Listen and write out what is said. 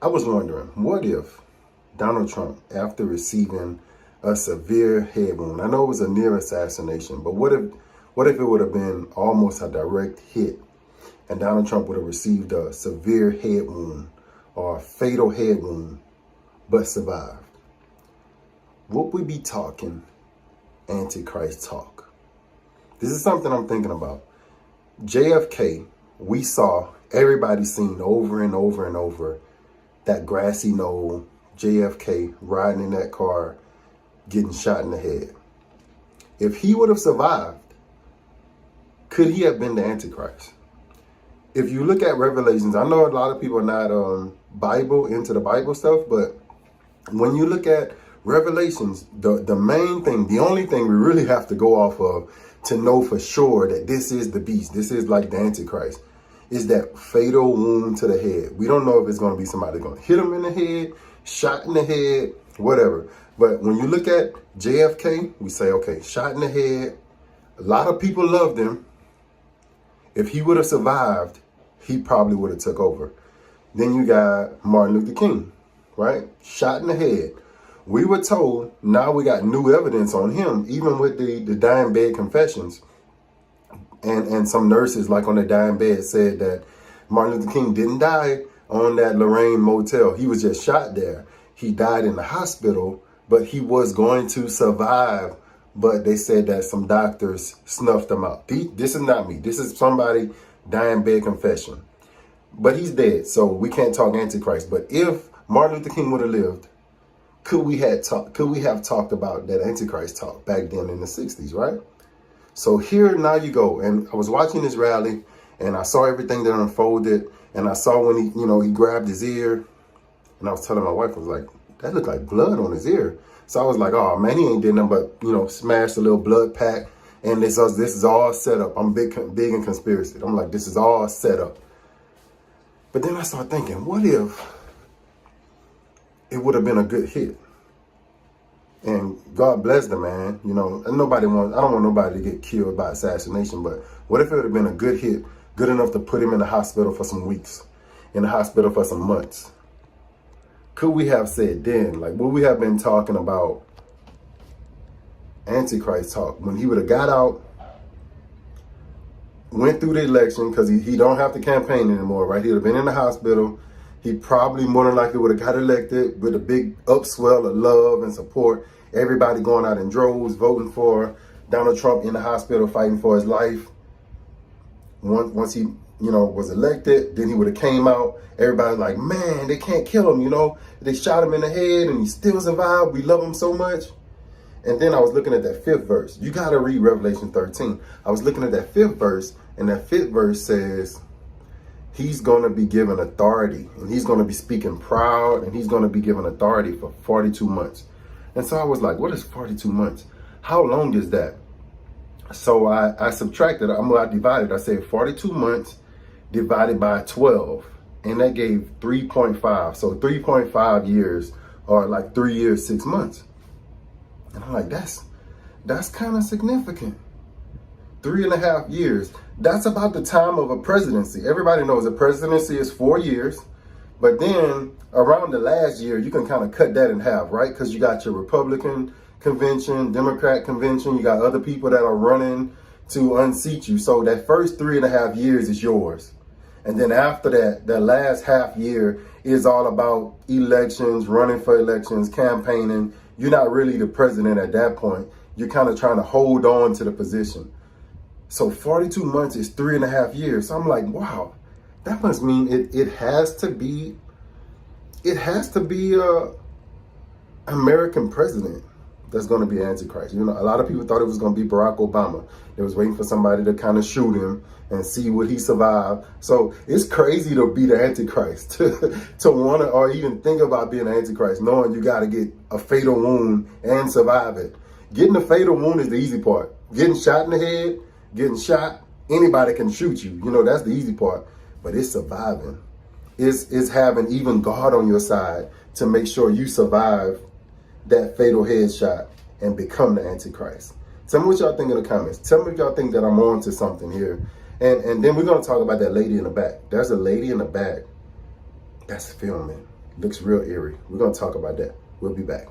I was wondering, what if Donald Trump, after receiving a severe head wound, I know it was a near assassination, but what if it would have been almost a direct hit and Donald Trump would have received a severe head wound or a fatal head wound, but survived? Would we be talking Antichrist talk? This is something I'm thinking about. JFK, we saw, everybody seen over and over and over that grassy knoll, JFK riding in that car, getting shot in the head. If he would have survived, could he have been the Antichrist? If you look at Revelations, I know a lot of people are not into the Bible stuff, but when you look at Revelations, the main thing, the only thing we really have to go off of to know for sure that this is the beast, this is like the Antichrist, is that fatal wound to the head. We don't know if it's going to be somebody going to hit him in the head, shot in the head, whatever. But when you look at JFK, we say, okay, shot in the head. A lot of people loved him. If he would have survived, he probably would have took over. Then you got Martin Luther King, right? Shot in the head. We were told, now we got new evidence on him, even with the dying bed confessions. And some nurses, like on the dying bed, said that Martin Luther King didn't die on that Lorraine motel. He was just shot there. He died in the hospital, but he was going to survive. But they said that some doctors snuffed him out. This is not me. This is somebody dying bed confession. But he's dead, so we can't talk Antichrist. But if Martin Luther King would have lived, could we have talked about that Antichrist talk back then in the 60s, right? So here, now you go. And I was watching this rally and I saw everything that unfolded. And I saw when he grabbed his ear, and I was telling my wife, I was like, that looked like blood on his ear. So I was like, oh man, he ain't did nothing but, smashed a little blood pack. And this is all set up. I'm big in conspiracy. I'm like, this is all set up. But then I started thinking, what if it would have been a good hit? And God bless the man, and I don't want nobody to get killed by assassination, but what if it would have been a good hit, good enough to put him in the hospital for some weeks, in the hospital for some months? Could we have said then, like, would we have been talking about Antichrist talk when he would have got out, went through the election, because he don't have to campaign anymore, right? He would have been in the hospital. He probably more than likely would have got elected with a big upswell of love and support. Everybody going out in droves, voting for Donald Trump in the hospital, fighting for his life. Once he, was elected, then he would have came out. Everybody's like, man, they can't kill him, They shot him in the head and he still survived. We love him so much. And then I was looking at that 5th verse. You got to read Revelation 13. I was looking at that 5th verse, and that 5th verse says, he's going to be given authority, and he's going to be speaking proud, and he's going to be given authority for 42 months. And so I was like, what is 42 months? How long is that? So I subtracted, I divided. I said 42 months divided by 12, and that gave 3.5. So 3.5 years, or like 3 years, 6 months. And I'm like, that's kind of significant. 3.5 years. That's about the time of a presidency. Everybody knows a presidency is 4 years, but then around the last year, you can kind of cut that in half, right? Because you got your Republican convention, Democrat convention, you got other people that are running to unseat you. So that first 3.5 years is yours. And then after that, the last half year is all about elections, running for elections, campaigning. You're not really the president at that point. You're kind of trying to hold on to the position. So 42 months is 3.5 years. So I'm like, wow, that must mean it has to be a American president that's going to be Antichrist. A lot of people thought it was going to be Barack Obama. They was waiting for somebody to kind of shoot him and see would he survive. So it's crazy to be the Antichrist, to want to or even think about being an Antichrist, knowing you got to get a fatal wound and survive it. Getting a fatal wound is the easy part. Getting shot in the head, getting shot, anybody can shoot you. That's the easy part. But it's surviving. It's having even God on your side to make sure you survive that fatal headshot and become the Antichrist. Tell me what y'all think in the comments. Tell me if y'all think that I'm on to something here. And then we're going to talk about that lady in the back. There's a lady in the back that's filming. Looks real eerie. We're going to talk about that. We'll be back.